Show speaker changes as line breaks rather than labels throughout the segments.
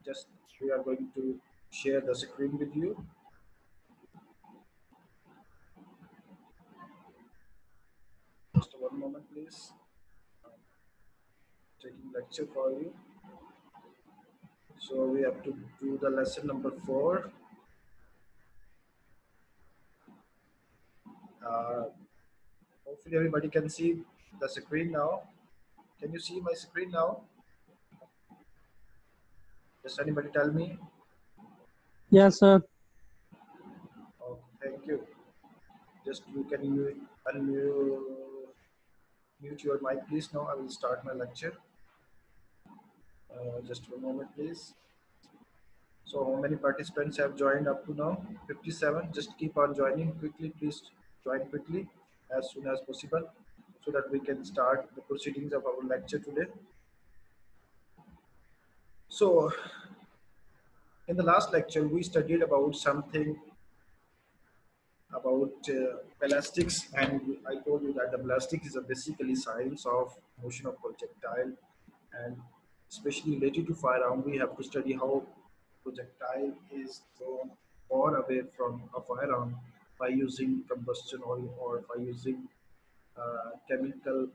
just we are going to share the screen with you. Just one moment, please. Taking lecture for you. So we have to do the lesson number 4. Uh, Hopefully everybody can see the screen now. Can you see my screen now? Just anybody tell me?
Yes, sir.
Oh, thank you. Just you can unmute mute your mic, please. Now I will start my lecture. Just one moment, please. So how many participants have joined up to now? 57. Just keep on joining quickly. Please join quickly as soon as possible so that we can start the proceedings of our lecture today. So in the last lecture, we studied about something about ballistics, and I told you that the ballistics is a basically science of motion of projectile, and especially related to firearm, we have to study how projectile is thrown far away from a firearm by using combustion oil or by using chemical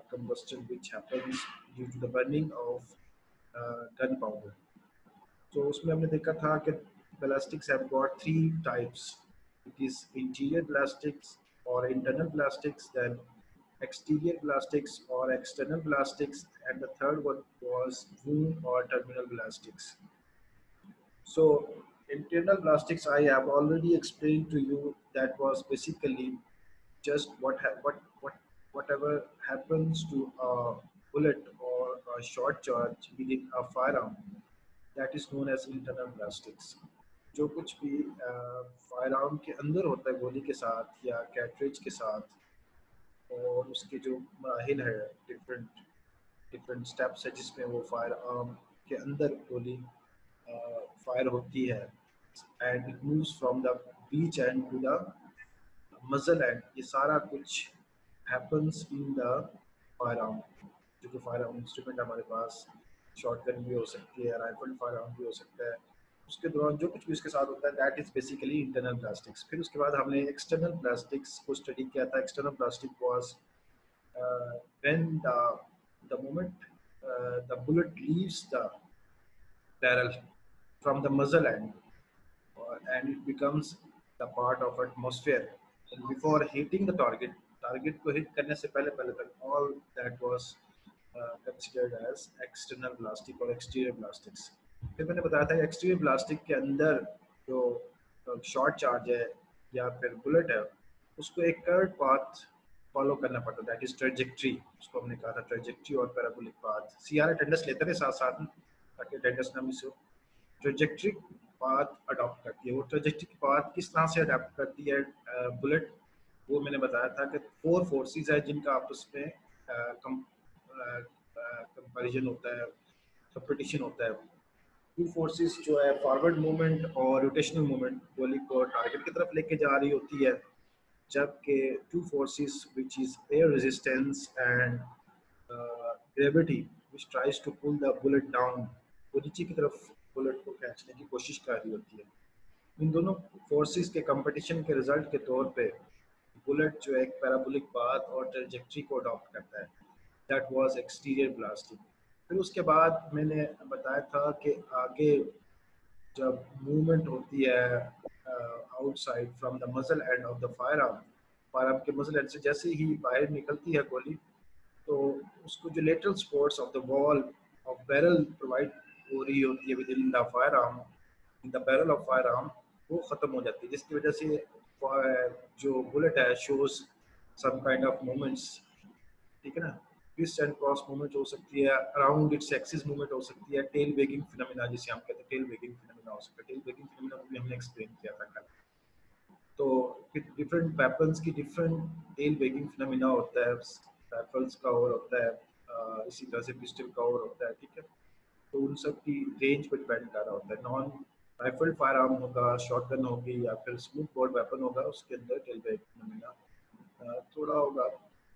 combustion which happens due to the burning of gunpowder. तो उसमें हमने देखा था कि ballistics have got 3 types. It is interior ballistics or internal ballistics, then exterior ballistics or external ballistics, and the third one was wound or terminal ballistics. So internal ballistics, I have already explained to you, that was basically just whatever happens to a bullet or a short charge within a firearm, that is known as internal ballistics. जो कुछ भी fire arm के अंदर होता है गोली के साथ या कैट्रिज के साथ, और उसके जो मराहिल है, डिफरेंट डिफरेंट स्टेप्स है जिसमें वो फायर आर्म के अंदर गोली फायर होती है, and it moves from the breech end to the muzzle end, ये सारा कुछ happens in the firearm. जो कि फायर आर्म इंस्ट्रूमेंट हमारे पास शॉर्ट गन भी हो सकती है, राइफल फायर आर्म भी हो सकता है, उसके दौरान जो कुछ भी उसके साथ होता है that is basically internal plastics. फिर उसके बाद हमने एक्सटर्नल प्लास्टिक्स को स्टडी किया था। External plastic was when the moment the bullet leaves the barrel from the muzzle end, and it becomes the part of atmosphere, and before hitting the target को hit करने से पहले पहले तक all that was considered as external plastic or exterior plastics। फिर मैंने बताया था एक्सटीरियर प्लास्टिक के अंदर जो शॉर्ट चार्ज है या फिर बुलेट है, उसको एक कर्व पाथ फॉलो करना पड़ता है, दैट इज ट्रेजेक्ट्री। उसको हमने कहा था ट्रेजेक्ट्री और पैराबोलिक पाथ। सीआर अटेंडेंस लेते रहे साथ साथ में ताकि अटेंडेंस ना मिस हो। ट्रेजेक्ट्री पाथ अडॉप्ट करती है। वो ट्रेजेक्ट्री पाथ किस तरह से अडॉप्ट करती है बुलेट, वो मैंने बताया था कि 4 फोर्सेस है जिनका आपस में कंपैरिजन होता है, कंपटीशन होता है। 2 फोर्सेस जो है फॉरवर्ड मूवमेंट और रोटेशनल मूवमेंट गोली को टारगेट की तरफ लेके जा रही होती है, जबकि 2 forces which is air resistance and gravity which tries to pull the bullet down, वो नीचे की तरफ बुलेट को खींचने की कोशिश कर रही होती है। इन दोनों फोर्सेस के कंपटीशन के रिजल्ट के तौर पे बुलेट जो एक पैराबोलिक पाथ और ट्रैजेक्टरी को अडॉप्ट करता है, दैट वाज एक्सटीरियर ब्लास्टिंग। फिर उसके बाद मैंने बताया था कि आगे जब मूवमेंट होती है outside from the muscle end of the fire arm के मसल एंड से जैसे ही बाहर निकलती है गोली, तो उसको जो lateral supports of the wall of barrel provide हो रही होती है with in the fire arm, in the barrel of fire arm, वो ख़त्म हो जाती है, जिसकी वजह से जो बुलेट है shows some kind of movements. ठीक है ना, ट्विस्ट एंड क्रॉस मूवमेंट हो सकती है, अराउंड इट्स एक्सिस मूवमेंट हो सकती है, टेल वेगिंग फिनोमेना जिसे हम कहते हैं टेल वेगिंग फिनोमेना हो सकता है। टेल वेगिंग फिनोमेना भी हमने एक्सप्लेन किया था कल। तो डिफरेंट वेपन्स की डिफरेंट टेल वेगिंग फिनोमेना होता है, राइफल्स का और होता है, इसी तरह से पिस्टल का और होता है। ठीक है, तो उन सब की रेंज पर डिपेंड कर रहा होता है। नॉन राइफल फायर आर्म होगा, शॉटगन होगी या फिर स्मूथ बोर्ड वेपन होगा, उसके अंदर टेल वेगिंग फिनोमेना थोड़ा होगा,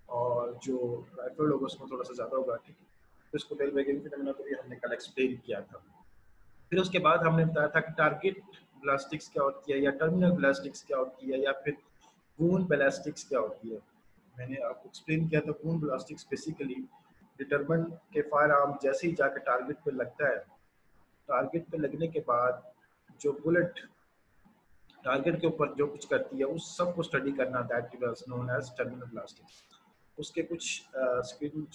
और जो राइफल होगा उसमें थोड़ा सा ज़्यादा होगा। ठीक है, तो इसको टेल वेगिंग फिनोमेना तो भी हमने कल एक्सप्लेन किया था। फिर उसके बाद हमने बताया था कि टारगेट बैलिस्टिक्स क्या होती है, या टर्मिनल बैलिस्टिक्स क्या होती है, या फिर वूंड बैलिस्टिक्स क्या होती है। मैंने आपको एक्सप्लेन किया था वूंड बैलिस्टिक्स बेसिकली डिटरमिन के फायर आर्म जैसे ही जाकर टारगेट पे लगता है, टारगेट पे लगने के बाद जो बुलेट टारगेट के ऊपर जो कुछ करती है उस सब को स्टडी करना, that is known as terminal blasting. उसके कुछ स्क्रीन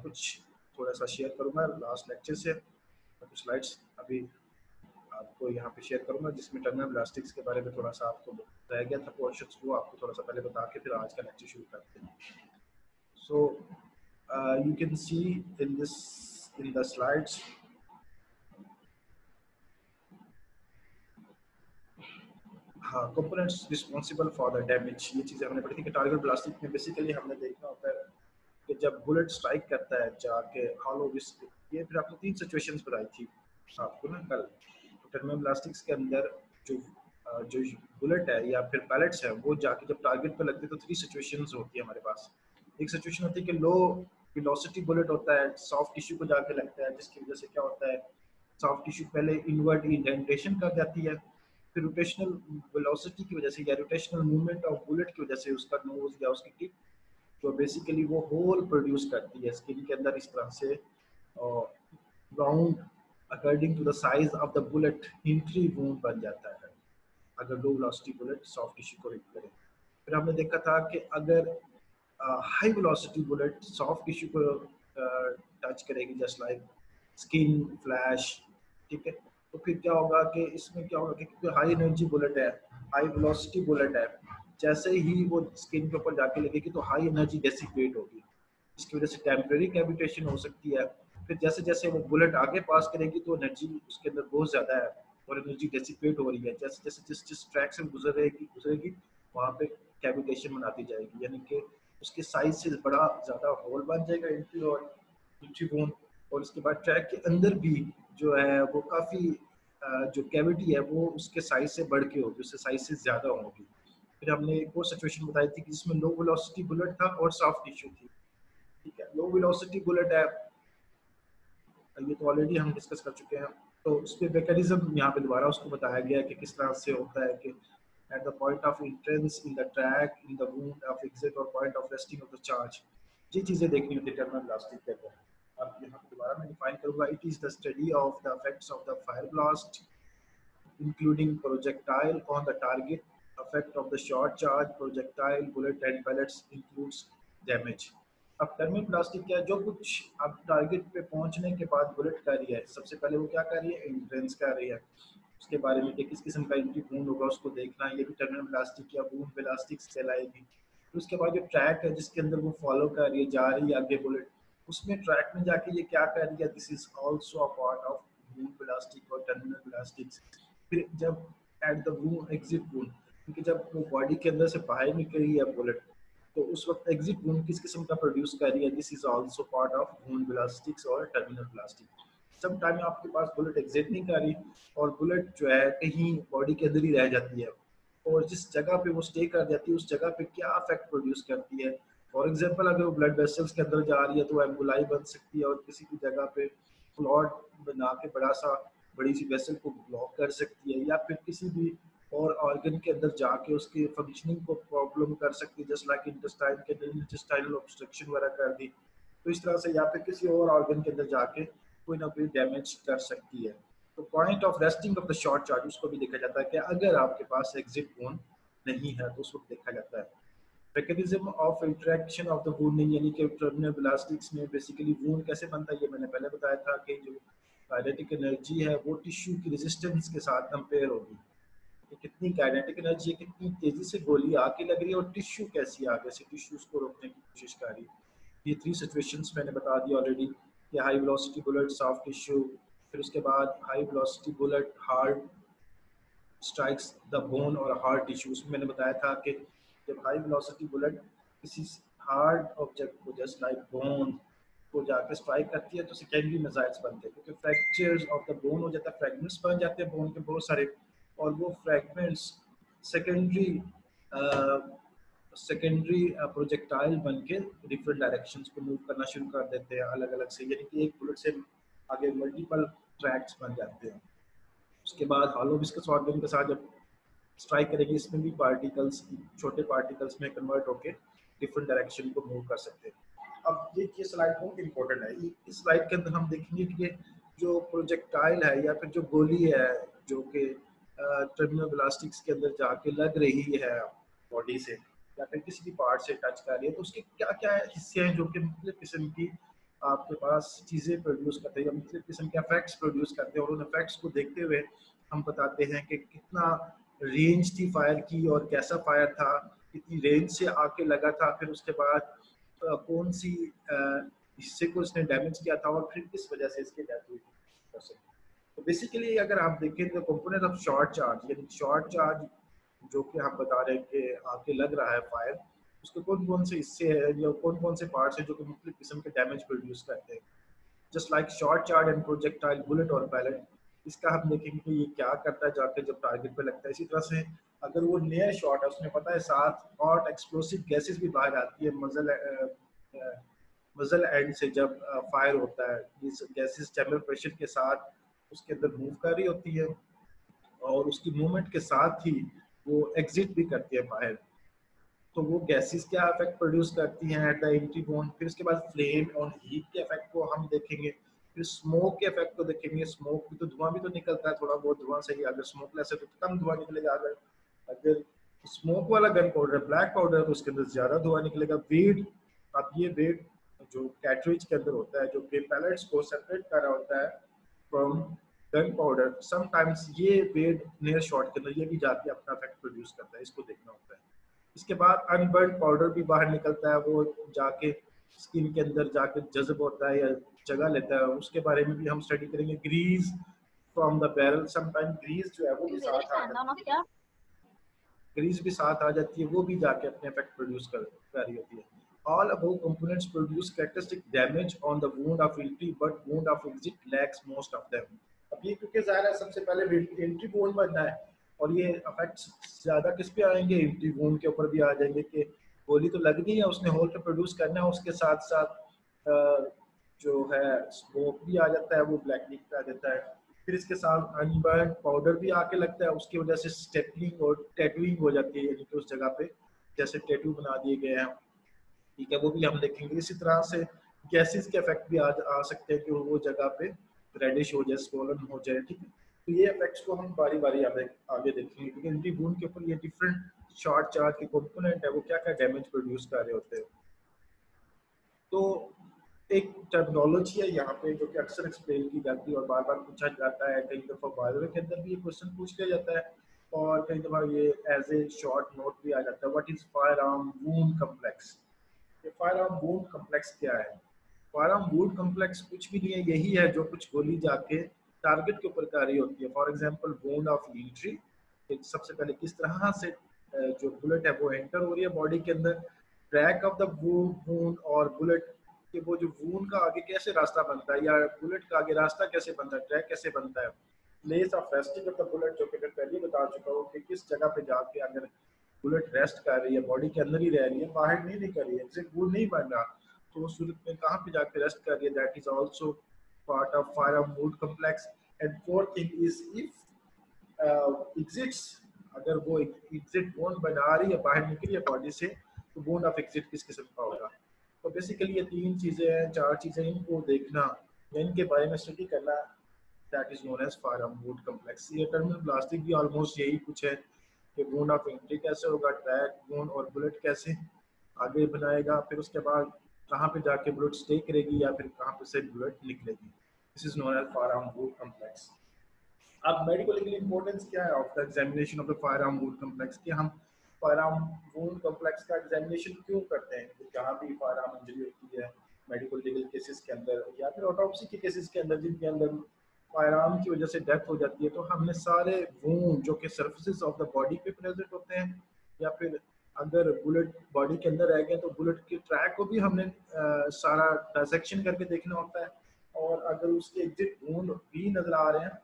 कुछ थोड़ा सा शेयर करूंगा लास्ट लेक्चर से, कुछ स्लाइड्स अभी आपको यहाँ पे शेयर करूंगा जिसमें टर्मिनल ब्लास्टिक्स के बारे में थोड़ा सा आपको रह गया था क्वेश्चंस, वो आपको थोड़ा सा पहले बता के फिर आज का लेक्चर शुरू करते हैं। So you can see in the slides, हाँ, components responsible for the damage, ये चीज़ें हमने पढ़ी थी कि टारगेट ब्लास्टिंग में बेसिकली हमने देखना होता है कि जब बुलेट स्ट्राइक करता है जाके हॉलो विस्क, ये फिर आपने 3 सिचुएशंस बताई थी आपको ना कल। तो टर्मिनल ब्लास्टिक्स के अंदर जो बुलेट है या फिर पैलेट्स है वो जाके जब टारगेट पे लगते हैं तो 3 सिचुएशंस होती है हमारे पास। एक सिचुएशन होती है कि लो वेलोसिटी बुलेट होता है, सॉफ्ट टिश्यू को जाके लगता है, जिसकी वजह से क्या होता है सॉफ्ट टिश्यू पहले इनवर्ट इंडेंटेशन कर जाती है, फिर रोटेशनल वेलोसिटी की वजह से या रोटेशनल मूवमेंट ऑफ बुलेट की वजह से उसका नोज या उसकी टिप जो बेसिकली वो होल प्रोड्यूस करती है स्किन के अंदर इस तरह से round according to the size of the bullet entry wound बन जाता है अगर low velocity bullet soft tissue को हिट करे। फिर हमने देखा था कि अगर high velocity bullet soft tissue को टच करेगी जस्ट लाइक स्किन फ्लैश, ठीक है, तो फिर क्या होगा कि इसमें क्या होगा कि क्योंकि हाई एनर्जी बुलेट है, हाई वेलोसिटी बुलेट है, जैसे ही वो स्किन के ऊपर जाके लगेगी तो हाई एनर्जी डेसिपेट होगी, इसकी वजह से टेम्परेरी कैविटेशन हो सकती है। फिर जैसे जैसे वो बुलेट आगे पास करेगी तो एनर्जी उसके अंदर बहुत ज़्यादा है और एनर्जी डेसिपेट हो रही है, जैसे जैसे जिस जिस ट्रैक से गुजरेगी वहाँ पे कैविटेशन बनाती जाएगी, यानी कि उसके साइज से बड़ा ज़्यादा होल बन जाएगा एंट्री और एंट्री बोन, और उसके बाद ट्रैक के अंदर भी जो है वो काफ़ी जो कैविटी है वो उसके साइज से बढ़ के होगी, उससे साइज से ज़्यादा होगी। फिर हमने एक और सिचुएशन बताई थी कि जिसमें लो वेलोसिटी बुलेट था और सॉफ्ट टिश्यू थी, ठीक है। लो वेलोसिटी बुलेट है, ये तो ऑलरेडी हम डिस्कस कर चुके हैं, तो उस पर मैकेनिज्म यहाँ पे दोबारा उसको बताया गया है कि किस तरह से होता है कि at the point of entrance in the track in the wound of exit or point of resting of the charge, ये चीजें देखनी होती है टर्मिनल ब्लास्टिंग के अंदर। अब यहाँ पे दोबारा मैं डिफाइन करूंगा, it is the study of the effects of the fire blast including projectile on the target, effect of the short charge, projectile, bullet and pellets includes damage। अब टर्मिनल प्लास्टिक क्या है, जो कुछ अब टारगेट पे पहुंचने के बाद बुलेट कर रही है, सबसे पहले वो क्या कर रही है, एंट्रेंस कर रही है, उसके बारे में कि किस किस्म का एंट्री वूंड होगा उसको देखना, ये भी टर्मिनल प्लास्टिक या वूंड बेलास्टिक्स कहलाएगी। फिर उसके बाद जो ट्रैक है जिसके अंदर वो फॉलो कर रही है, जा रही है आगे बुलेट, उसमें ट्रैक में जाके ये क्या कर रही है, this is also a part of wound ballistic और टर्मिनल प्लास्टिक्स। फिर जब at the wound exit wound, क्योंकि जब वो बॉडी के अंदर से बाहर निकल रही है बुलेट तो उस वक्त एग्जिट वूंड किस किस्म का प्रोड्यूस कर रही है, this is also part of wound ballistics और टर्मिनल प्लास्टिक। सम टाइम आपके पास बुलेट एग्जिट नहीं कर रही और बुलेट जो है कहीं बॉडी के अंदर ही रह जाती है, और जिस जगह पे वो स्टे कर जाती है उस जगह पे क्या इफेक्ट प्रोड्यूस करती है। फॉर एग्जांपल अगर वो ब्लड वेसल्स के अंदर जा रही है तो एम्बुलाई बन सकती है और किसी भी जगह पे क्लॉट बना के बड़ी सी वेसल को ब्लॉक कर सकती है, या फिर किसी भी और ऑर्गन के अंदर जाके उसकी फंक्शनिंग को प्रॉब्लम कर सकती है, जस्ट लाइक इंटेस्टाइन के अंदर इंटेस्टाइनल ऑब्स्ट्रक्शन वगैरह कर दी, तो इस तरह से या फिर किसी और ऑर्गन के अंदर जाके कोई ना कोई डैमेज कर सकती है। तो point of resting of the short charge उसको भी देखा जाता है कि अगर आपके पास एग्जिट वोन नहीं है तो उस वक्त देखा जाता है। Mechanism of interaction of the wound, यानी कि टर्मिनल ब्लास्टिक्स में बेसिकली वूंड कैसे बनता है, ये मैंने पहले बताया था कि जो काइनेटिक एनर्जी है वो टिश्यू की रेजिस्टेंस के साथ कंपेयर होगी, कि कितनी काइनेटिक एनर्जी है, कितनी तेजी से गोली आके लग रही है और टिश्यू कैसी आगे से टिश्यूज को रोकने की कोशिश कर रही है। ये 3 सिचुएशंस मैंने बता दी ऑलरेडी कि high velocity bullet soft tissue, फिर उसके बाद high velocity bullet hard strikes the bone और हार्ड टिश्यू। उसमें मैंने बताया था कि जब हाई वेलोसिटी बुलेट किसी हार्ड ऑब्जेक्ट को जस्ट लाइक बोन को जाकर स्ट्राइक करती है तो सेकेंडरी मिसाइल्स बनते हैं, क्योंकि फ्रैक्चर्स ऑफ द बोन हो जाता है, फ्रैगमेंट्स बन जाते हैं बोन के बहुत सारे, और वो फ्रैगमेंट्स सेकेंडरी सेकेंडरी प्रोजेक्टाइल बन के डिफरेंट डायरेक्शंस को मूव करना शुरू कर देते हैं अलग अलग से, यानी कि एक बुलेट से आगे मल्टीपल ट्रैक्स बन जाते हैं। उसके बाद हॉलो विस्कस ऑर्गन के साथ जब स्ट्राइक करेगी, इसमें भी पार्टिकल्स छोटे पार्टिकल्स में कन्वर्ट होके डिफरेंट डायरेक्शन को मूव कर सकते हैं। अब ये स्लाइड बहुत इंपॉर्टेंट है। इस स्लाइड के अंदर हम देखेंगे कि ये जो प्रोजेक्टाइल है या फिर जो गोली है जो कि टर्मिनल ब्लास्टिक्स के अंदर जाके लग रही है बॉडी से या फिर किसी भी पार्ट से टच कर रही है, तो उसके क्या क्या हिस्से हैं जो कि मुख्तलिफ किस्म की आपके पास चीज़ें प्रोड्यूस करते हैं, मुख्तलिफ किस्म के इफेक्ट्स प्रोड्यूस करते हैं, और उन इफेक्ट्स को देखते हुए हम बताते हैं कि कितना रेंज थी फायर की और कैसा फायर था, कितनी रेंज से आके लगा था, फिर उसके बाद कौन सी हिस्से को इसने डैमेज किया था और फिर किस वजह से इसकी डेथ हुई थी। तो बेसिकली अगर आप देखें तो कंपोनेंट ऑफ शॉर्ट चार्ज, यानी शॉर्ट चार्ज जो कि हम बता रहे हैं कि आके लग रहा है फायर, उसके कौन कौन से हिस्से हैं या कौन कौन से पार्ट्स हैं जो कि मुख्तलिफ किस्म के डैमेज प्रोड्यूस करते हैं। Just like short charge and projectile bullet और पैलेट, इसका हम देखेंगे कि ये क्या करता है जाकर जब टारगेट पे लगता है। इसी तरह से अगर वो नियर शॉट है, उसमें पता है साथ हॉट एक्सप्लोसिव गैसेस भी बाहर आती है मजल एंड से जब फायर होता है, इस गैसेस चैम्बर प्रेशर के साथ उसके अंदर मूव कर रही होती है और उसकी मूवमेंट के साथ ही वो एग्जिट भी करती है बाहर। तो वो गैसेस क्या इफेक्ट प्रोड्यूस करती हैं एट द एंट्री पॉइंट, फिर उसके बाद फ्लेम और हीट के इफेक्ट को हम देखेंगे, फिर स्मोक के इफेक्ट को देखेंगे। स्मोक भी तो धुआं भी तो निकलता है, थोड़ा बहुत धुआं सही, अगर स्मोकलेस है तो कम धुआं निकलेगा, अगर स्मोक वाला गन पाउडर ब्लैक पाउडर तो उसके अंदर ज्यादा धुआं निकलेगा। वेट, अब ये वेट जो कैटरेज के अंदर होता है जो कि पैलेट्स को सेपरेट कर रहा होता है फ्रॉम गन पाउडर, समटाइम्स ये वेट नियर शॉट के अंदर ये भी जाके अपना इफेक्ट प्रोड्यूस करता है, इसको देखना होता है। इसके बाद अनबर्न पाउडर भी बाहर निकलता है, वो जाके स्किन के अंदर जाके जज्ब होता है या जगह लेता है, उसके बारे में भी हम स्टडी करेंगे। Grease from the barrel, sometime grease जो है वो भी साथ आ जाती है, ग्रीस भी साथ आ जाती है, वो भी जाके अपने इफेक्ट प्रोड्यूस कर रही होती है। All above components produce characteristic damage on the wound of entry, but wound of exit lacks most of them. अब ये क्योंकि ज़ाहिर है सबसे पहले एंट्री वोन बनना है और ये इफेक्ट्स ज़्यादा किस पे आएंगे, एंट्री वोन के ऊपर भी आ जाएंगे कि गोली तो लग गई है, उसने होल पे प्रोड्यूस करना है, उसके साथ साथ जो है स्मोक भी आ जाता है, वो ब्लैक लीक आ जाता है, फिर इसके साथ अनबर्न पाउडर भी आके लगता है, उसकी वजह से स्टेपलिंग और टैटूइंग हो जाती है, यानी कि उस जगह पे जैसे टैटू बना दिए गए हैं, ठीक है, वो भी हम देखेंगे। इसी तरह से गैसेस के इफेक्ट भी आ सकते हैं कि वो जगह पे रेडिश हो जाए, स्वोलन हो जाए, ठीक है। तो ये इफेक्ट्स को हम बारी बारी आगे देखेंगे क्योंकि एंट्री वुंड के ऊपर ये डिफरेंट शॉर्ट चार्ज के कंपोनेंट है वो क्या क्या डैमेज प्रोड्यूस कर रहे होते हैं। तो एक टर्मिनोलॉजी है यहाँ पे जो कि अक्सर एक्सप्लेन की जाती है और बार बार पूछा जाता है, कई दफ़ा बायोलॉजी के अंदर भी ये क्वेश्चन पूछ लिया जाता है और कई दफ़ा ये एज ए शॉर्ट नोट भी आ जाता है। What is fire arm wound complex? ये फायर आर्म वुंड कम्प्लेक्स क्या है? फायर आर्म वुंड कम्प्लेक्स कुछ भी नहीं है, यही है जो कुछ गोली जाके टारगेट के ऊपर कर रही होती है। For example wound of entry, सबसे पहले किस तरह से जो बुलेट है वो एंटर हो रही है बॉडी के अंदर, ट्रैक ऑफ द वुंड और बुलेट कि वो जो वूंड का आगे कैसे रास्ता बनता है या बुलेट का आगे रास्ता कैसे बनता है, ट्रैक कैसे बनता है, place of resting of the bullet जो कि मैं पहले बता चुका हूँ कि किस जगह पे जाके अगर बुलेट रेस्ट कर रही है, बॉडी के अंदर ही रह रही है, बाहर नहीं निकल रही है, एग्जिट वूंड नहीं बन रहा, तो उस सूरत में कहाँ पे जाके रेस्ट कर रही है, that is also part of firearm wound complex. And fourth thing is if exits, अगर वो एग्जिट वूंड बना रही है, बाहर निकली है बॉडी से, तो वूंड ऑफ एग्जिट किस किस्म का होगा। तो बेसिकली ये तीन चीज़ें हैं, चार चीज़ें, इनको देखना या इनके बारे में स्टडी करना, that is known as firearm wound complex. ये टर्मिनल प्लास्टिक भी ऑलमोस्ट यही कुछ है कि वुंड ऑफ एंट्री कैसे होगा, ट्रैक वुंड और बुलेट कैसे आगे बनाएगा, फिर उसके बाद कहाँ पे जाके बुलेट स्टे करेगी या फिर कहाँ पे से बुलेट निकलेगी। This is known as firearm wound complex. अब मेडिकल लीगल इंपॉर्टेंस क्या है of the examination of the firearm wound complex, कि हम फायरआर्म वुंड कम्प्लेक्स का एग्जामिनेशन क्यों करते हैं? तो जहाँ भी फायरआर्म इंजरी होती है मेडिकल लीगल केसेस के अंदर या फिर ऑटोप्सी के केसेस के अंदर जिनके अंदर फायरआर्म की वजह से डेथ हो जाती है, तो हमने सारे वूंड जो कि सर्फेसिस ऑफ द बॉडी पे प्रेजेंट होते हैं या फिर अगर बुलेट बॉडी के अंदर रह गए तो बुलेट के ट्रैक को भी हमने सारा डायसेक्शन करके देखना होता है, और अगर उसके एग्जिट वूंड भी नजर आ रहे हैं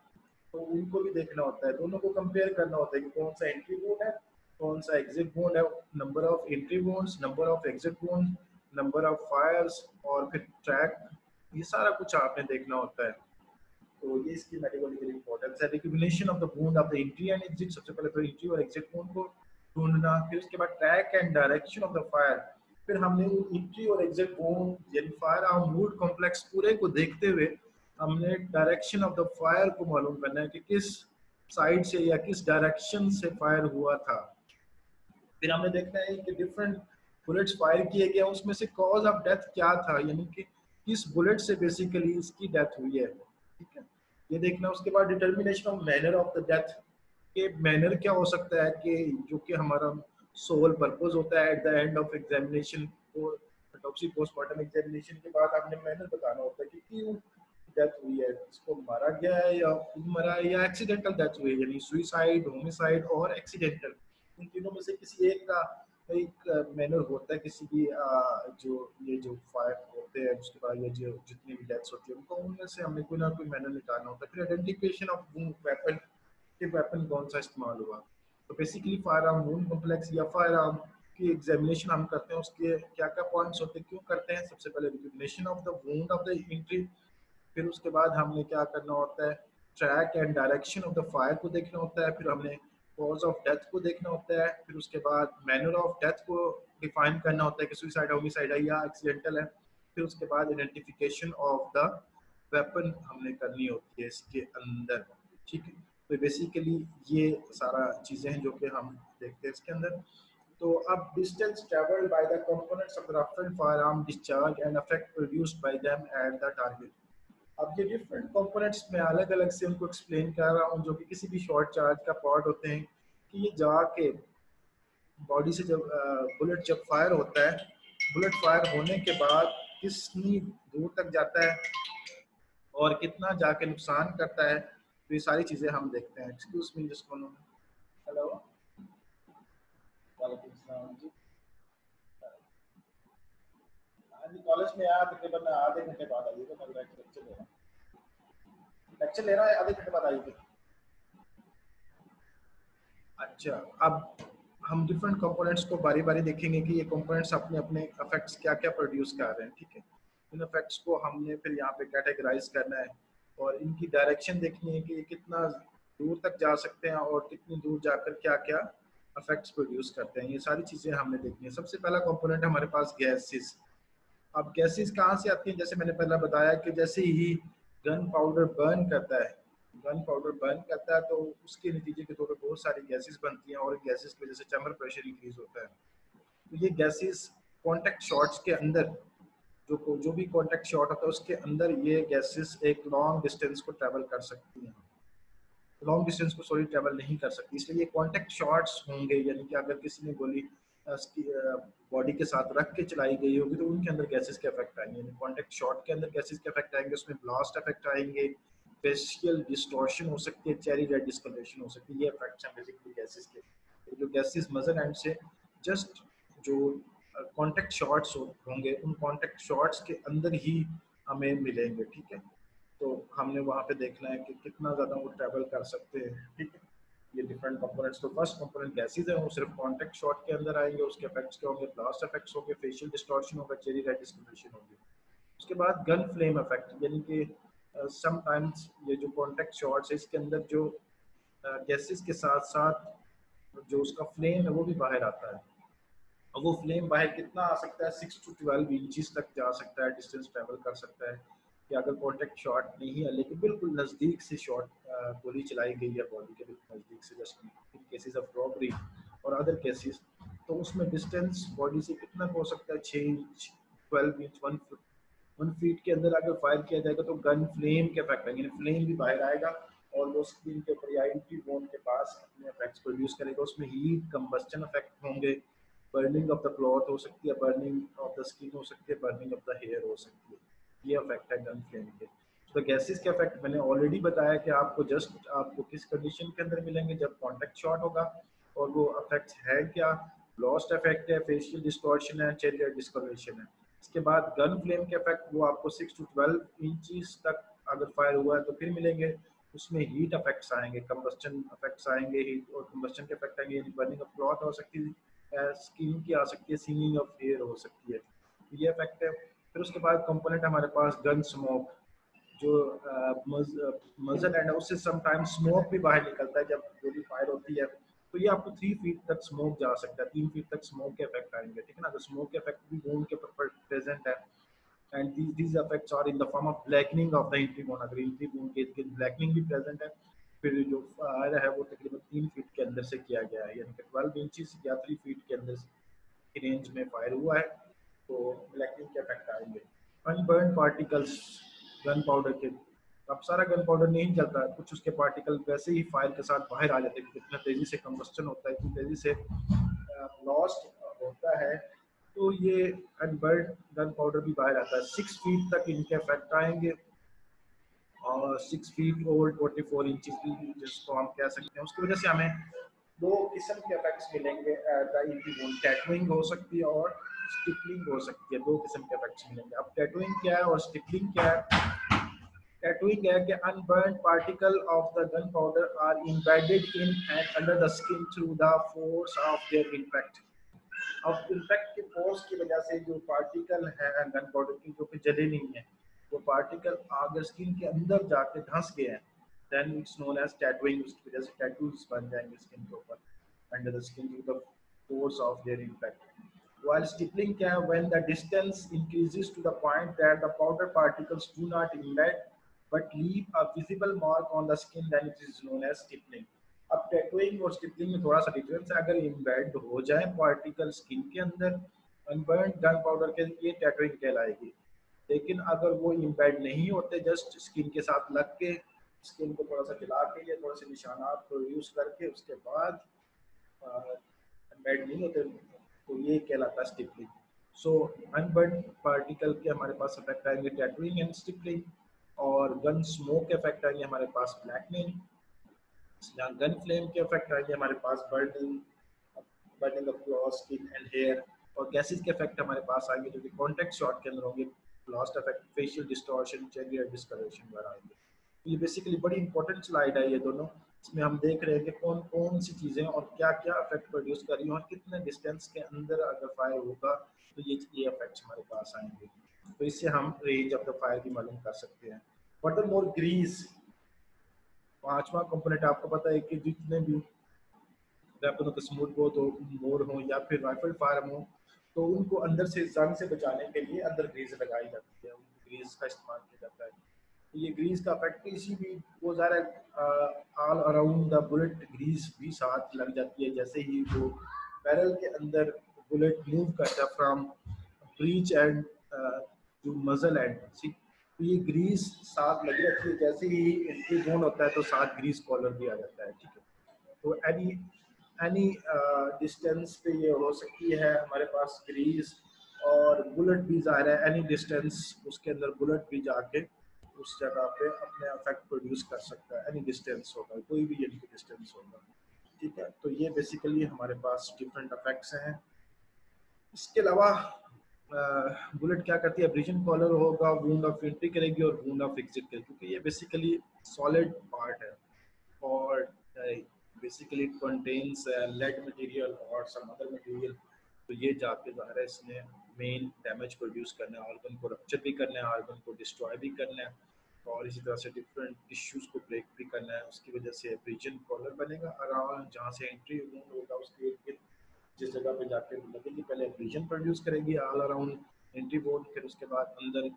तो उनको भी देखना होता है, दोनों को कंपेयर करना होता है कि कौन सा एंट्री वूंड है, कौन सा एग्जिट वूंड है, number of entry wounds, number of exit wound, number of fires और फिर ट्रैक, ये सारा कुछ आपने देखना होता है। तो ये इसकी मेडिकल इंपॉर्टेंस है। Recognition of the wound of the entry and exit, सबसे पहले तो एंट्री और एग्जिट वुंड को ढूंढना, फिर उसके बाद track and direction of the fire. फिर हमने एंट्री और एग्जिट वुंड यानी फायर आर्म वुंड कॉम्प्लेक्स पूरे को देखते हुए हमने डायरेक्शन ऑफ द फायर को मालूम करना है कि किस साइड से या किस डायरेक्शन से फायर हुआ था। फिर हमने देखना है कि डिफरेंट बुलेट्स फायर किए गए, उसमें से कॉज ऑफ डेथ क्या था, यानी कि किस बुलेट से बेसिकली इसकी डेथ हुई है, ठीक है, ये देखना। उसके बाद determination of manner of the death, के मैनर क्या हो सकता है कि जो कि हमारा सोल पर्पस होता है at the end of examination और ऑटोप्सी पोस्टमार्टम एग्जामिनेशन के बाद आपने मैनर बताना होता है कि क्यों डेथ हुई है, इसको मारा गया है या खुद मरा है या एक्सीडेंटल डेथ हुई है, यानी सुसाइड, होमिसाइड और एक्सीडेंटल, इन तीनों में से किसी एक का एक मैनर होता है। किसी भी जो ये जो फायर होते हैं उसके बाद ये जो जितनी भी डेथ्स होती है उनको उनमें से हमें कोई ना कोई मैनर निकालना होता है। फिर आइडेंटिफिकेशन ऑफ वेपन, कि वेपन कौन सा इस्तेमाल हुआ। तो basically fire arm wound complex या फायर आर्म की एग्जामिनेशन हम करते हैं, उसके क्या क्या पॉइंट्स होते हैं, क्यों करते हैं। सबसे पहले recognition of the wound of the entry, फिर उसके बाद हमने क्या करना होता है, track and direction of the fire को देखना होता है, फिर हमने कॉज ऑफ डेथ को देखना होता है, फिर उसके बाद मैनर ऑफ डेथ को डिफाइन करना होता है कि सुसाइड, होमिसाइड है या एक्सीडेंटल है, फिर उसके बाद आइडेंटिफिकेशन ऑफ द वेपन हमने करनी होती है इसके अंदर, ठीक है। तो बेसिकली ये सारा चीज़ें हैं जो कि हम देखते हैं इसके अंदर। तो अब distance travelled by the components of the rifle firearm discharge and effect produced by them at the target. अब ये डिफरेंट कंपोनेंट्स में अलग अलग से उनको एक्सप्लेन कर रहा हूँ, जो कि किसी भी शॉर्ट चार्ज का पार्ट होते हैं, कि ये जाके बॉडी से जब बुलेट जब फायर होता है, बुलेट फायर होने के बाद कितनी दूर तक जाता है और कितना जाके नुकसान करता है, तो ये सारी चीज़ें हम देखते हैं। Excuse me just one minute. Hello, वालेकुम सलाम जी। हाँ जी, कॉलेज में आया तकरीबन आधे घंटे बाद आइएगा, मैं लेक्चर ले रहा है, आधे घंटे बाद आइएगा। अच्छा, अब हम डिफरेंट कंपोनेंट्स को बारी बारी देखेंगे कि ये कंपोनेंट्स अपने अपने इफेक्ट्स क्या क्या प्रोड्यूस कर रहे हैं, ठीक है। इन इफेक्ट्स को हमने फिर यहाँ पे कैटेगराइज करना है और इनकी डायरेक्शन देखनी है कि ये कितना दूर तक जा सकते हैं और कितनी दूर जाकर क्या क्या इफेक्ट्स प्रोड्यूस करते हैं, ये सारी चीज़ें हमने देखनी है। सबसे पहला कंपोनेंट हमारे पास गैसेस। अब गैसेस कहाँ से आती हैं, जैसे मैंने पहले बताया कि जैसे ही गन पाउडर बर्न करता है, गन पाउडर बर्न करता है तो उसके नतीजे के तौर पर बहुत सारी गैसेस बनती हैं और गैसेस की वजह से चैम्बर प्रेशर इंक्रीज होता है। तो ये गैसेस कॉन्टैक्ट शॉट्स के अंदर जो भी कॉन्टैक्ट शॉट होता है उसके अंदर ये गैसेस एक लॉन्ग डिस्टेंस को ट्रैवल कर सकती हैं, लॉन्ग डिस्टेंस को सॉरी ट्रैवल नहीं कर सकती, इसलिए ये कॉन्टैक्ट शॉट्स होंगे। यानी कि अगर किसी ने गोली उसकी बॉडी के साथ रख के चलाई गई होगी तो उनके अंदर गैसेस के इफेक्ट आएंगे, यानी कॉन्टैक्ट शॉट के अंदर गैसेस के इफेक्ट आएंगे, उसमें ब्लास्ट इफेक्ट आएंगे, फेशियल डिस्टॉर्शन हो सकती है, चेरी रेड डिस्कलरेशन हो सकती है। ये इफेक्ट्स हैं बेसिकली गैसेस के। तो जो गैसेस मदर एंड से जस्ट जो कॉन्टैक्ट शॉट्स होंगे उन कॉन्टैक्ट शॉट्स के अंदर ही हमें मिलेंगे, ठीक है। तो हमने वहाँ पे देखना है कि कितना ज़्यादा वो ट्रैवल कर सकते हैं, ठीक है। ये डिफरेंट कंपोनेंट्स, तो फर्स्ट कंपोनेंट गैसेज है, वो सिर्फ कॉन्टैक्ट शॉट के अंदर आएंगे, उसके इफेक्ट्स क्या होंगे, ब्लास्ट इफेक्ट्स होंगे, फेशियल डिस्टॉर्शन होगा, चेरी रेड डिस्कलरेशन होगी। उसके बाद गन फ्लेम इफेक्ट, यानी कि समटाइम्स ये जो कॉन्टैक्ट शॉट्स है इसके अंदर जो गैसेज के साथ साथ जो उसका फ्लेम है वो भी बाहर आता है, और वो फ्लेम बाहर कितना आ सकता है, 6 to 12 इंचेस तक जा सकता है, डिस्टेंस ट्रैवल कर सकता है। कि अगर कॉन्टैक्ट शॉट नहीं है लेकिन बिल्कुल नज़दीक से शॉट गोली चलाई गई है बॉडी के बिल्कुल नज़दीक से, just in cases of robbery और अदर केसेस, तो उसमें डिस्टेंस बॉडी से कितना हो सकता है, 6 इंच, 12 इंच, 1 फीट के अंदर अगर फायर किया जाएगा तो गन फ्लेम के इफेक्ट आएंगे, फ्लेम भी बाहर आएगा और वो स्क्रीन के ऊपर या एंटी बोन के पास अपने इफेक्ट्स प्रोड्यूस करेगा, उसमें हीट कंबस्टन इफेक्ट होंगे, बर्निंग ऑफ द क्लॉथ हो सकती है, बर्निंग ऑफ द स्किन हो सकती है, बर्निंग ऑफ द हेयर हो सकती है, ये इफेक्ट है गन फ्लेम के। तो गैसेस के इफेक्ट मैंने ऑलरेडी बताया कि आपको किस कंडीशन के अंदर मिलेंगे, जब कॉन्टैक्ट शॉट होगा, और वो इफेक्ट्स है क्या, लॉस्ट इफेक्ट है, फेशियल डिस्टॉर्शन है, चेरी डिस्कलरेशन है। इसके बाद गन फ्लेम के इफेक्ट वो आपको 6 to 12 इंचेस तक अगर फायर हुआ है तो फिर मिलेंगे, उसमें हीट इफेक्ट्स आएंगे, कंबस्टन इफेक्ट्स आएंगे, हीट और कंबस्टन के इफेक्ट आएंगे, बर्निंग ऑफ क्लॉथ हो सकती है, स्किन की आ सकती है, सीनिंग ऑफ हेयर हो सकती है, ये इफेक्ट है। फिर उसके बाद कंपोनेंट हमारे पास गन स्मोक, जो मजल एंड है उससे समटाइम स्मोक भी बाहर निकलता है जब गोली फायर होती है, तो ये आपको 3 फीट तक स्मोक जा सकता है, 3 फीट तक स्मोक के इफेक्ट आएंगे, ठीक है ना। तो स्मोक के इफेक्ट भी वूंड के ऊपर प्रेजेंट है, and these effects are in the form of blackening of the entry bone। अगर entry bone के इर्द गिर्द blackening भी प्रेजेंट है, फिर जो फायर है वो तकरीबन 3 फीट के अंदर से किया गया है, यानी कि 12 इंचेस या 3 फीट के अंदर की रेंज में फायर हुआ है, तो ब्लैकनिंग के इफेक्ट आएंगे। अनबर्न पार्टिकल्स गन पाउडर के, अब सारा गन पाउडर नहीं जलता है, कुछ उसके पार्टिकल वैसे ही फायर के साथ बाहर आ जाते हैं, कितना तेजी से कंबस्टन होता है, इतनी तेजी से लॉस्ट होता है, तो ये अनबर्न गन पाउडर भी बाहर आता है। 6 फीट तक इनके इफेक्ट आएंगे, और 6 फीट ओवर 44 इंचेस की जिसको हम कह सकते हैं, उसकी वजह से हमें दो किस्म के इफेक्ट्स मिलेंगे। टैटूइंग हो सकती है और स्टिपलिंग हो सकती है, दो किस्म के इफेक्ट्स मिलेंगे। अब टैटूइंग क्या है और स्टिपलिंग क्या है? टैटूइंग है कि unburnt particle of the gunpowder are embedded in and under the skin through the force of their impact। अब इम्पैक्ट के फोर्स की वजह से जो पार्टिकल है गन पाउडर की, जो कि जले नहीं है, वो पार्टिकल अगर स्किन के अंदर जाके धंस गए हैं, then it's known as tattooing. उसकी वजह से टैटूज बन जाएंगे स्किन के ऊपर, under the skin due the force of their impact. While stippling can when the distance increases to the point that the powder particles do not embed but leave a visible mark on the skin, then it is known as stippling। अब tattooing और stippling में थोड़ा सा difference है। अगर embed हो जाए particle skin के अंदर अनबर्न गन पाउडर के, ये टैटूइंग कहलाएगी। लेकिन अगर वो इम्बेड नहीं होते, जस्ट स्किन के साथ लग के, स्किन को थोड़ा सा जला के या थोड़े से निशानात प्रोड्यूस करके उसके बाद इम्बेड नहीं होते, तो ये कहलाता है स्टिपलिंग। सो अनबर्न पार्टिकल के हमारे पास इफेक्ट आएंगे टैटूइंग एंड स्टिपलिंग, और गन स्मोक के इफेक्ट आएंगे हमारे पास ब्लैकनिंग, गन फ्लेम के इफेक्ट आएंगे हमारे पास burning, burning of cloth, skin and hair, और गैसेस के इफेक्ट हमारे पास आएंगे जो कि कॉन्टैक्ट शॉट के अंदर होंगे, ब्लास्ट इफेक्ट, फेशियल डिस्टॉर्शन, चेहरे डिस्कलरेशन वगैरह आएंगे। तो ये बेसिकली बड़ी इंपॉर्टेंट स्लाइड है ये दोनों। इसमें हम देख रहे हैं कि कौन कौन सी चीज़ें और क्या क्या इफेक्ट प्रोड्यूस कर रही हैं, और कितने डिस्टेंस के अंदर अगर फायर होगा तो ये इफेक्ट्स हमारे पास आएंगे। तो इससे हम रेंज ऑफ द फायर की मालूम कर सकते हैं। फर्दर मोर ग्रीस, पांचवा कंपोनेंट आपको पता है कि जितने भी वेपन होते, स्मूथ बोथ हो, मोर हो या फिर राइफल फायर हो, तो उनको अंदर से जंग से बचाने के लिए अंदर ग्रीस लगाई जाती है, ग्रीस का इस्तेमाल किया जाता है। तो ये ग्रीस का इफेक्ट इसी भी वो ज़्यादा all around the bullet grease भी साथ लग जाती है, जैसे ही वो बैरल के अंदर बुलेट मूव करता है फ्रॉम ब्रीच एंड टू मजल एंड, तो ये ग्रीस साथ लगी रहती है, जैसे ही एंट्री जोन होता है तो साथ ग्रीस कॉलर भी आ जाता है, ठीक है। तो एनी डिस्टेंस पे ये हो सकती है हमारे पास ग्रीस, और बुलेट भी जा रहा है एनी डिस्टेंस, उसके अंदर बुलेट भी जाके उस जगह पे अपने इफेक्ट प्रोड्यूस कर सकता है, एनी डिस्टेंस होगा, कोई भी यानी कि डिस्टेंस होगा, ठीक है। तो ये बेसिकली हमारे पास डिफरेंट इफेक्ट्स हैं। इसके अलावा बुलेट क्या करती है, एब्रेजन कॉलर होगा, वुंड ऑफ एंट्री करेगी और वुंड ऑफ एग्जिट करेगी, क्योंकि ये बेसिकली सॉलिड पार्ट है, और बेसिकली कंटेन्स लेड मटेरियल और सम अदर मटेरियल, तो ये जाके ज़ाहिर है इसने मेन डैमेज प्रोड्यूस करना है, ऑर्गन को रप्चर भी करना है, ऑर्गन को डिस्ट्रॉय भी करना है, और इसी तरह से डिफरेंट टिश्यूज़ को ब्रेक भी करना है। उसकी वजह से एब्रेजन कॉलर बनेगा, अराउंड जहाँ से एंट्री वुंड होगा उसके इर्द गिर्द जिस जगह पे जाके लगेगी, पहले एब्रेजन प्रोड्यूस करेगी ऑल अराउंड एंट्री बोन, फिर उसके बाद अंदर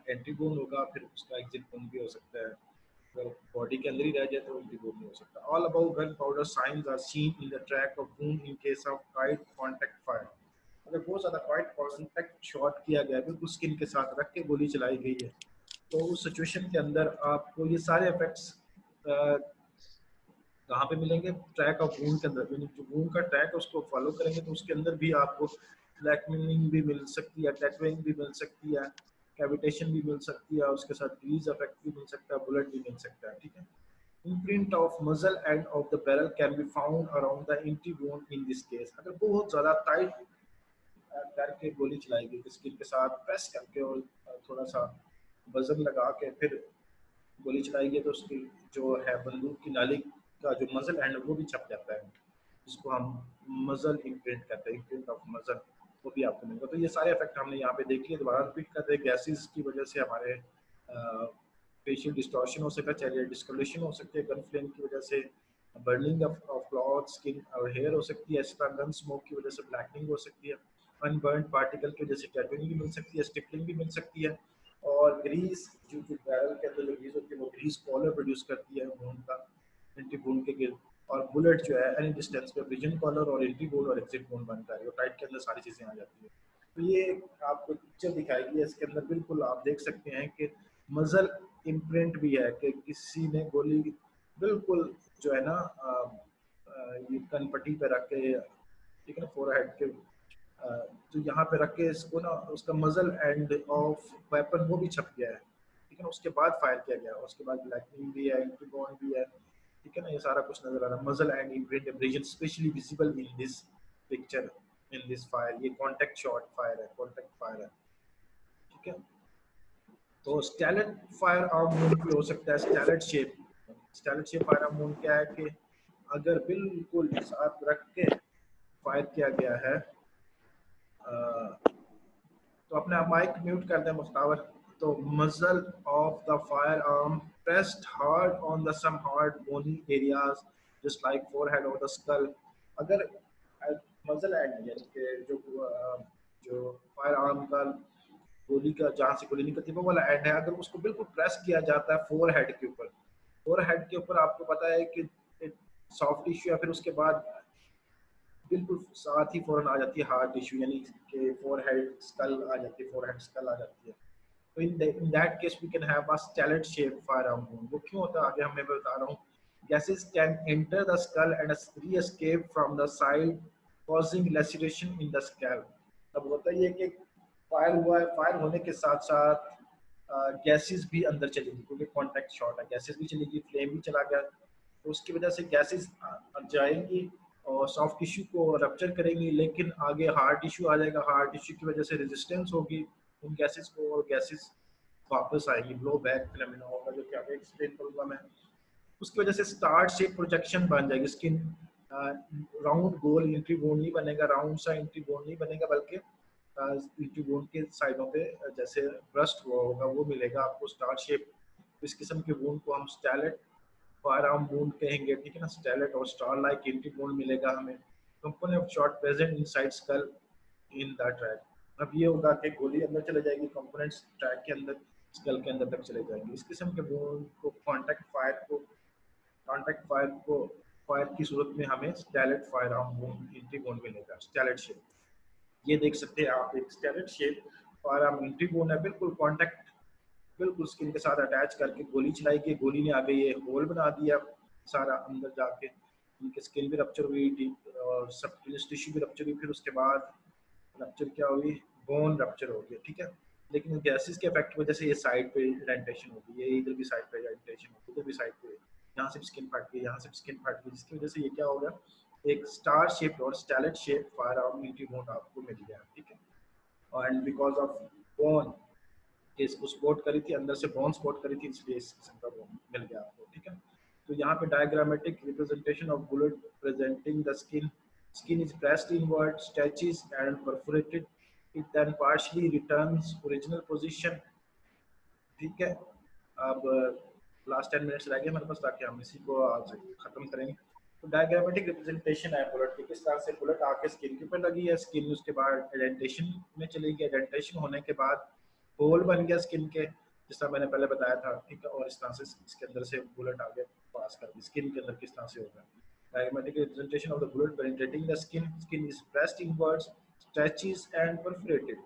एंट्री बोन होगा, फिर उसका एग्जिट बोन भी हो सकता है, अगर बॉडी के अंदर ही रह जाए तो एंट्री बोन नहीं हो सकता। All about gunpowder science are seen in the track of wound in case of tight contact fire. अगर बहुत ज़्यादा टाइट कॉन्टैक्ट शॉट किया गया, बिल्कुल स्किन के साथ रख के गोली चलाई गई है, तो उस सिचुएशन के अंदर आपको ये सारे इफेक्ट्स कहाँ पे मिलेंगे, ट्रैक ऑफ वूंड के अंदर, यानी जो वूंड का ट्रैक है उसको फॉलो करेंगे तो उसके अंदर भी आपको ब्लैकनिंग भी मिल सकती है, टैटूइंग भी मिल सकती है, कैविटेशन भी मिल सकती है, उसके साथ ग्रीज इफेक्ट भी मिल सकता है, बुलेट भी मिल सकता है, ठीक है। Imprint of muscle end of the barrel can be found around the entry bone in this case. अगर बहुत ज़्यादा टाइट करके गोली चलाएगी स्किन के साथ प्रेस करके और थोड़ा सा वजन लगा के फिर गोली चलाएगी, तो उसकी जो है बंदूक की नाली का जो मजल एंड वो भी छप जाता है, जिसको हम मजल इम्प्रिंट कहते हैं, इम्प्रिंट ऑफ मजल, वो भी आपको मिलेगा। तो ये सारे इफेक्ट हमने यहाँ पे देख लिए, दोबारा रिपीट करते हैं। गैसेस की वजह से हमारे फेशियल डिस्टॉर्शन हो सकता है, चाहे डिस्कलरेशन हो सकती है गन फ्लेम की वजह से, बर्निंग ऑफ क्लॉथ, स्किन और हेयर हो सकती है, एक्स्ट्रा गन स्मोक की वजह से ब्लैकनिंग हो सकती है, अनबर्न पार्टिकल की वजह से टैटूइंग भी मिल सकती है, स्टिपलिंग भी मिल सकती है, और ग्रीस जो कि बैरल के अंदर जो ग्रीस होती है वो ग्रीस कॉलर प्रोड्यूस करती है वूंड का, एंटी वूंड के गिर्द, और बुलेट जो है एनी डिस्टेंस पे विजन कॉलर और एंटी वूंड और एग्जिट वूंड बनता है, टाइट के अंदर सारी चीज़ें आ जाती है। तो ये आपको पिक्चर दिखाएगी है, इसके अंदर बिल्कुल आप देख सकते हैं कि मजल इम्प्रिंट भी है कि किसी ने गोली बिल्कुल जो है ना ये कनपट्टी पे रख के, ठीक है ना, फोरहेड के तो यहाँ पे रख के इसको ना उसका मजल एंड ऑफ वेपन वो भी छप गया है, ठीक है ना, उसके बाद फायर किया गया, उसके बाद ब्लैकनिंग भी है, इंटीगोन भी है, ठीक है ना, ये सारा कुछ नजर आ रहा है, मजल and imprint abrasion specially visible in this picture, in this fire, ये कॉन्टेक्ट शॉट फायर है, कॉन्टेक्ट फायर है, ठीक है। तो स्टैलेट फायर आर्म वुंड भी हो सकता है, stellate shape, stellate shape firearm wound क्या है कि अगर बिल्कुल साथ रख के फायर किया गया है, तो अपना माइक म्यूट कर दें मुख्तावर। तो muzzle of the firearm pressed hard on the some hard bony areas just like forehead और द स्कल। अगर मजल एंड यानी कि जो फायर आर्म का गोली का जहाँ से गोली निकलती है वो वाला एंड है, अगर उसको बिल्कुल प्रेस किया जाता है फोरहेड के ऊपर, फोरहेड के ऊपर आपको पता है कि सॉफ्ट टिश्यू या फिर उसके बाद बिल्कुल साथ ही फौरन आ जाती है हार्ड टिश्यू, यानी कि फोरहेड स्कल आ जाती है, फोरहेड स्कल आ जाती है। तो in that case we can have a stellate shape firearm wound. वो क्यों होता है आगे मैं बता रहा हूँ। Gases can enter the skull and re escape from the side causing laceration in the scalp. अब होता ये कि फायर हुआ है, फायर होने के साथ साथ गैसेस भी अंदर चलेगी क्योंकि कॉन्टैक्ट शॉट है, गैसेस भी चलेगी, फ्लेम भी चला गया, तो उसकी वजह से गैसेस जाएंगी और सॉफ्ट टिश्यू को रप्चर करेंगी, लेकिन आगे हार्ड टिश्यू आ जाएगा, हार्ड टिश्यू की वजह से रेजिस्टेंस होगी उन गैसेस को, और गैसेस वापस आएगी, ब्लो बैक फिनोमेना होगा जो कि आगे एक्सप्लेन करूंगा मैं। उसकी वजह से स्टार शेप प्रोजेक्शन बन जाएगी, स्किन राउंड गोल एंट्री बोन नहीं बनेगा, राउंड सा एंट्री बोन नहीं बनेगा, बल्कि एंट्री बोन के साइडों पे जैसे ब्रस्ट हुआ होगा वो मिलेगा आपको स्टार शेप। इस किस्म के वूंड को हम स्टैलेट फायर आर्म वुंड कहेंगे, ठीक है ना, स्टेलेट और स्टार लाइक एंट्री वुंड मिलेगा हमें। Component of shot present inside skull in the track. अब ये होगा कि गोली अंदर चले जाएगी, कंपोनेंट्स ट्रैक के अंदर स्कल के अंदर तक चले जाएंगे। इस किस्म के वुंड को कांटेक्ट फायर की सूरत में हमें stellate fire arm wound entry wound मिलेगा, स्टेलेट शेप। ये देख सकते हैं आप, एक stellate shape fire arm entry wound है, बिल्कुल कांटेक्ट बिल्कुल स्किन के साथ अटैच करके गोली चलाई कि गोली ने आगे ये होल बना दिया सारा अंदर जाके, उनकी स्किन भी रप्चर हुई और सब टिश्यू भी रप्चर हुई, फिर उसके बाद रप्चर क्या हुई, बोन रप्चर हो गया, ठीक है। लेकिन गैसेस के इफेक्ट की वजह से ये साइड पे इंडेंटेशन होगी, ये इधर भी साइड पे इंडेंटेशन होगी, इधर भी साइड पे, यहाँ से स्किन फट गई, यहाँ से स्किन फट गई, जिसकी वजह से ये क्या हो गया, एक स्टार शेप और स्टेलेट शेप फायर आर्म मीटी बोन आपको मिल गया, ठीक है। एंड बिकॉज ऑफ बोन कि इसको सपोर्ट करी थी, अंदर से बोन सपोर्ट करी थी, इसलिए इस किस्म का बोन मिल गया आपको, ठीक है। तो यहाँ पे diagrammatic representation of bullet presenting the skin is pressed inward, stretches and perforated, it then partially returns original position, ठीक है। अब लास्ट 10 मिनट्स रह गए हमारे पास, ताकि हम इसी को आज खत्म करेंगे। तो डायग्रामेटिक रिप्रेजेंटेशन है बुलेट की, किस तरह से बुलेट आके स्किन के ऊपर लगी है, स्किन उसके बाद एडेंटेशन में चली गई, एडेंटेशन होने के बाद होल बन गया स्किन के, जिस तरह मैंने पहले बताया था, ठीक है। और इस तरह से इसके अंदर से बुलेट आगे पास कर दी स्किन के अंदर, किस तरह से होगा। Diagrammatic representation of the bullet penetrating the skin, skin is pressed inwards, stretches and perforated,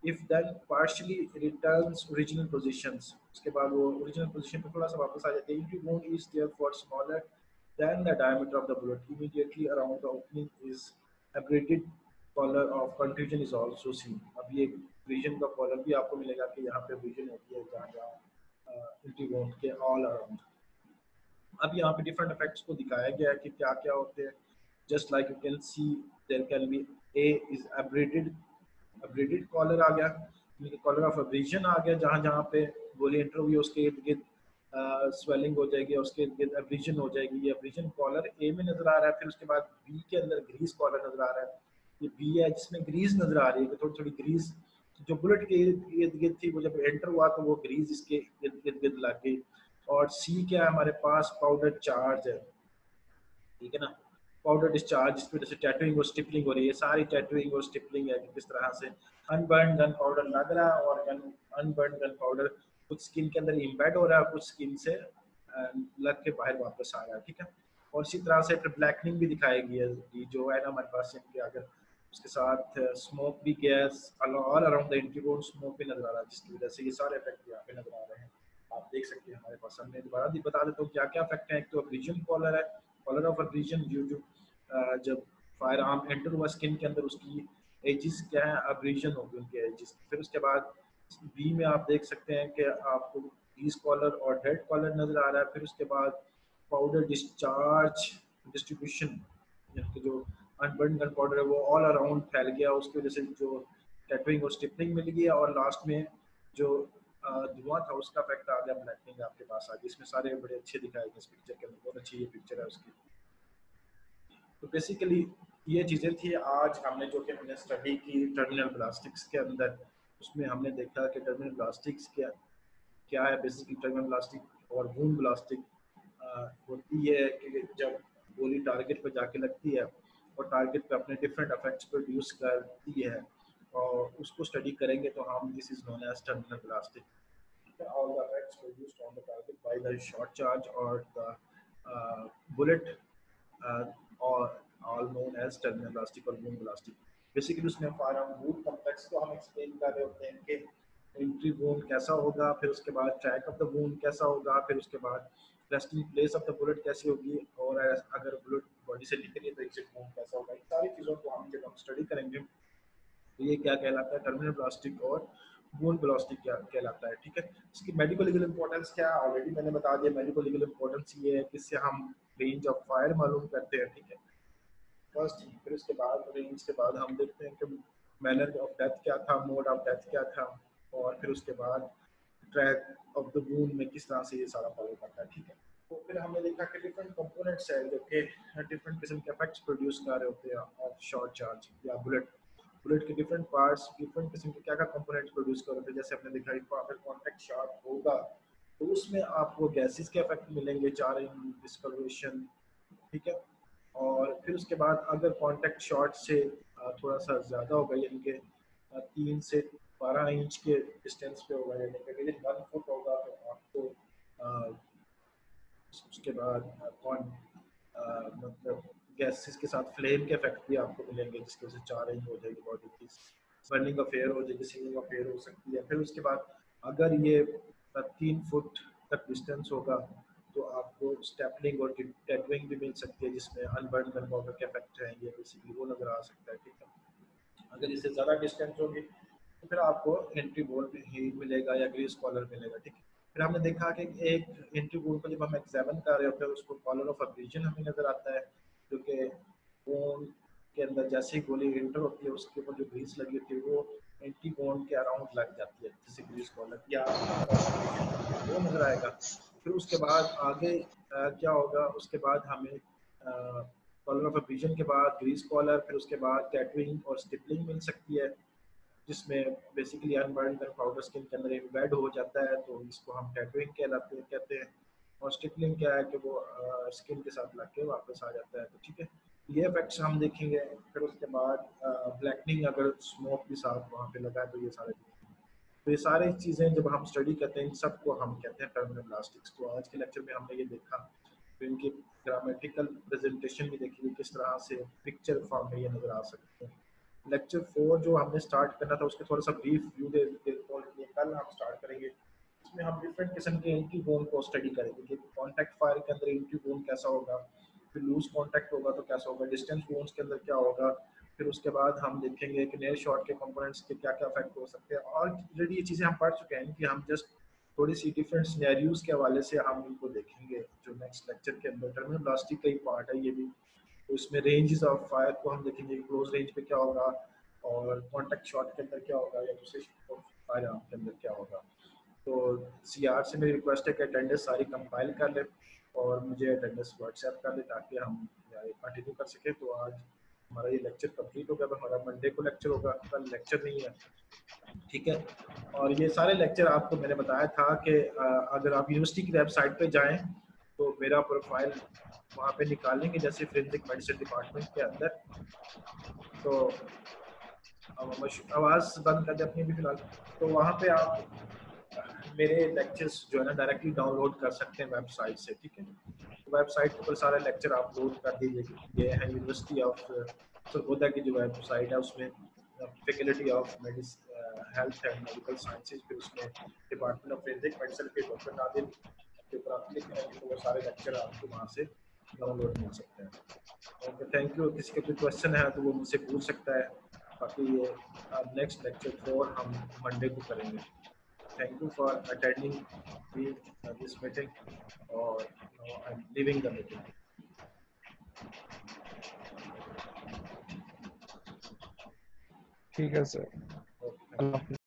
if then partially returns original positions, उसके बाद वो original position पे थोड़ा सा वापस आ जाते हैं। Entry wound is therefore smaller than the diameter of the bullet. Immediately around the opening is abraded color of contusion is also seen. अब ये vision का color भी आपको मिलेगा कि यहाँ पे vision होती है जहाँ जहाँ entry wound के all around। अब यहाँ पे डिफरेंट इफेक्ट्स को दिखाया गया है कि क्या क्या होते हैं। Just like you can see there can be a is abraded collar आ गया, कॉलर ऑफ अब्रेजन आ गया, जहाँ जहाँ पे गोली एंटर हुई उसके इर्द गिर्द स्वेलिंग हो जाएगी, उसके इर्द गिर्द अब्रेजन हो जाएगी। ये अब्रेजन कॉलर ए में नजर आ रहा है, फिर उसके बाद बी के अंदर ग्रीस कॉलर नजर आ रहा है, ये बी है जिसमें ग्रीस नजर आ रही है कि थोड़ी थोड़ी ग्रीस जो बुलेट के इर्द गिर्द थी वो जब एंटर हुआ तो वो ग्रीज इसके इर्द गिर्द लग गई। और सी क्या है हमारे पास, पाउडर चार्ज है, ठीक है ना। पाउडर डिस्चार्ज जिसकी वजह से टैटूइंग और स्टिपलिंग हो रही है, सारी टैटूइंग और स्टिपलिंग है कि किस तरह से अनबर्न गन पाउडर लग रहा है और अनबर्न गन पाउडर कुछ स्किन के अंदर इम्बेड हो रहा है, कुछ स्किन से लग के बाहर वापस आ रहा है, ठीक है। और इसी तरह से फिर ब्लैकनिंग भी दिखाई गई है कि जो है ना हमारे पास इनके अगर उसके साथ स्मोक भी, gas all around the interior smoke भी नजर आ रहा है, जिसकी वजह से ये सारे इफेक्ट यहाँ पे नजर आ रहे हैं। आप देख सकते हैं हमारे पास, हमने दोबारा भी बता देता हूँ क्या क्या इफेक्ट है। एक तो अब्रीजन कॉलर है, कॉलर ऑफ अब्रीजन, जो जब फायर आर्म एंटर हुआ स्किन के अंदर उसकी एजिस क्या है, अब्रीजन होगी उनके एजिस। फिर उसके बाद बी में आप देख सकते हैं कि आपको ग्रीस कॉलर और डेड कॉलर नजर आ रहा है। फिर उसके बाद पाउडर डिस्चार्ज डिस्ट्रीब्यूशन, यानी जो अनबर्न गन पाउडर है वो ऑल अराउंड फैल गया, उसकी वजह से जो टैटूइंग और स्टिपलिंग मिल गया। और लास्ट में जो धुआं था उसका इफेक्ट आ गया, ब्लैकनिंग आपके पास आ गई। इसमें सारे बड़े अच्छे दिखाए गए इस पिक्चर के अंदर, बहुत अच्छी ये पिक्चर है उसकी। तो बेसिकली ये चीज़ें थी आज हमने जो कि हमने स्टडी की टर्मिनल प्लास्टिक्स के अंदर। उसमें हमने देखा कि टर्मिनल प्लास्टिक्स क्या क्या है। बेसिकली टर्मिनल प्लास्टिक और वूंड प्लास्टिक होती है कि जब गोली टारगेट पर जाके लगती है और टारगेट पे अपने डिफरेंट इफेक्ट्स प्रोड्यूस करती है, और उसको स्टडी करेंगे तो हम this is known as terminal plastic. All the effects produced on the target by the shot charge or the bullet, uh, or all known as terminal plastic और wound plastic। Basically उसमें fire arm would complex को हम explain कर रहे होते हैं कि entry wound कैसा होगा, फिर उसके बाद ट्रैक ऑफ द वूंड कैसा होगा, फिर उसके बाद resting place of the bullet कैसी होगी, और अगर बुलेट बॉडी से निकली है तो एग्जिट वूंड कैसा होगा। इन सारी चीज़ों को हम जब हम स्टडी करेंगे तो ये क्या कहलाता है, टर्मिनल प्लास्टिक और वूंड प्लास्टिक क्या कहलाता है, ठीक है। इसकी मेडिको लीगल इंपॉर्टेंस क्या है ऑलरेडी मैंने बता दिया। मेडिको लीगल इंपॉर्टेंस ये है कि इससे हम रेंज ऑफ फायर मालूम करते हैं, ठीक है, फर्स्ट थिंग। फिर उसके बाद रेंज के बाद हम देखते हैं कि मैनर ऑफ डेथ क्या था, मोड ऑफ डेथ क्या था, और फिर उसके बाद ट्रैक ऑफ द वूंड में किस तरह से ये सारा फॉलो करता है, ठीक है। तो फिर हमने देखा कि डिफरेंट कंपोनेंट्स है जो कि डिफरेंट किस्म के इफेक्ट्स प्रोड्यूस कर रहे होते हैं ऑफ शॉर्ट चार्ज या बुलेट। बुलेट के डिफरेंट पार्ट्स डिफरेंट किस्म के क्या क्या कंपोनेंट्स प्रोड्यूस कर रहे थे। जैसे हमने देखा अगर कॉन्टैक्ट शॉट होगा तो उसमें आपको गैसेस के इफेक्ट मिलेंगे, चारिंग, डिस्कलरेशन, ठीक है। और फिर उसके बाद अगर कॉन्टैक्ट शॉट से थोड़ा सा ज़्यादा होगा, यानी कि 3 से 12 इंच के डिस्टेंस पे होगा, यानी कि विद इन 1 फुट होगा, तो आपको उसके बाद कौन मतलब गैसेस के साथ फ्लेम के इफेक्ट भी आपको मिलेंगे, जिसकी वजह से चार्जिंग हो जाएगी बॉडी की, बर्निंग अफेयर हो जाएगी, सीलिंग अफेयर हो सकती है। फिर उसके बाद अगर ये 3 फुट तक डिस्टेंस होगा तो आपको स्टेपलिंग और टैटविंग भी मिल सकती है, जिसमें अनबर्न गन पाउडर के इफेक्ट रहेंगे, बेसिकली वो नजर आ सकता है, ठीक है। अगर इससे ज़्यादा डिस्टेंस होगी तो फिर आपको एंट्री बोल ही मिलेगा या ग्रीस कॉलर मिलेगा, ठीक है। फिर हमने देखा कि एक एंट्री बोल को जब हम एग्जामिन कर रहे होते हैं उसको कॉलर ऑफ अब्रीजन हमें नजर आता है, जो कि बोन के अंदर जैसे ही गोली एंटर होती है उसके ऊपर जो ग्रीस लगी होती है वो एंटी बोन के अराउंड लग जाती है, जैसे ग्रीस कॉलर या कॉलर ऑफ अब्रीजन वो नजर आएगा। फिर उसके बाद आगे क्या होगा, उसके बाद हमें कॉलर ऑफ अब्रीजन के बाद ग्रीस कॉलर, फिर उसके बाद टैटूइंग और स्टिपलिंग मिल सकती है, जिसमें basically unburn gun powder skin के अंदर एम्बेड हो जाता है, तो इसको हम टैटूइंग कहते हैं। और स्टिपलिंग क्या है कि वो स्किन के साथ लग के वापस आ जाता है, तो ठीक है। ये इफेक्ट्स हम देखेंगे। फिर उसके बाद ब्लैकनिंग, अगर स्मोक भी साथ वहाँ पे लगा है तो ये सारे दिखेंगे। तो ये सारी चीज़ें जब हम स्टडी करते हैं इन सबको हम कहते हैं टर्मिनल प्लास्टिक्स। तो आज के लेक्चर में हमने ये देखा, तो इनकी ग्रामेटिकल प्रेजेंटेशन भी देखी किस तरह से पिक्चर फॉर्म में ये नज़र आ सकते हैं। लेक्चर 4 जो हमने स्टार्ट करना था उसके थोड़ा सा ब्रीफ व्यू दे देता हूँ, कल हम स्टार्ट करेंगे। इसमें हम डिफरेंट किस्म के एंट्री बोन को स्टडी करेंगे कि कॉन्टैक्ट फायर के अंदर एंट्री बोन कैसा होगा, फिर लूज कॉन्टैक्ट होगा तो कैसा होगा, डिस्टेंस बोन्स के अंदर क्या होगा। फिर उसके बाद हम देखेंगे कि नेयर शॉट के कंपोनेंट्स के क्या क्या इफेक्ट हो सकते हैं। और ऑलरेडी ये चीज़ें हम पढ़ चुके हैं कि हम जस्ट थोड़ी सी डिफरेंट सिनेरियोज के हवाले से हम इनको देखेंगे जो नेक्स्ट लेक्चर के अंदर। टर्मिनल ब्लास्टिक का ही पार्ट है ये भी, तो इसमें रेंजेस ऑफ फायर को हम देखेंगे, क्लोज रेंज पे क्या होगा और कॉन्टैक्ट शॉट के अंदर क्या होगा या दूसरे फायर आर्म के अंदर क्या होगा। तो सीआर से मेरी रिक्वेस्ट है कि अटेंडेंस सारी कंपाइल कर ले और मुझे अटेंडेंस व्हाट्सएप कर ले ताकि हम कंटिन्यू कर सकें। तो आज हमारा ये लेक्चर कंप्लीट हो गया। तो हमारा मंडे को लेक्चर होगा, कल लेक्चर नहीं है, ठीक है। और ये सारे लेक्चर आपको मैंने बताया था कि अगर आप यूनिवर्सिटी की वेबसाइट पे जाएं तो मेरा प्रोफाइल वहाँ पे निकालेंगे, जैसे फोरेंसिक मेडिसिन डिपार्टमेंट के अंदर। तो आवाज़ बंद कर दे अपनी भी फिलहाल। तो वहाँ पे आप मेरे लेक्चर्स जो है ना डायरेक्टली डाउनलोड कर सकते हैं वेबसाइट से, ठीक है। तो वेबसाइट के ऊपर सारे लेक्चर आप लोड कर दीजिए। ये है यूनिवर्सिटी ऑफ सरगोदा की जो वेबसाइट है, उसमें faculty of health and medical sciences, फिर उसमें डिपार्टमेंट ऑफ फोरेंसिक मेडिसिन के डॉक्टर नादिर के ऊपर आप क्लिक करेंगे तो वो सारे लेक्चर आपको वहाँ से डाउनलोड मिल सकते हैं। Okay, thank you. किसी का कोई क्वेश्चन है तो वो मुझसे पूछ सकता है। बाकी ये नेक्स्ट लेक्चर 4 हम मंडे को करेंगे। Thank you for attending this meeting और now I'm leaving the meeting.
ठीक है sir,
Okay, thank
Allah
you.
हाफिज़।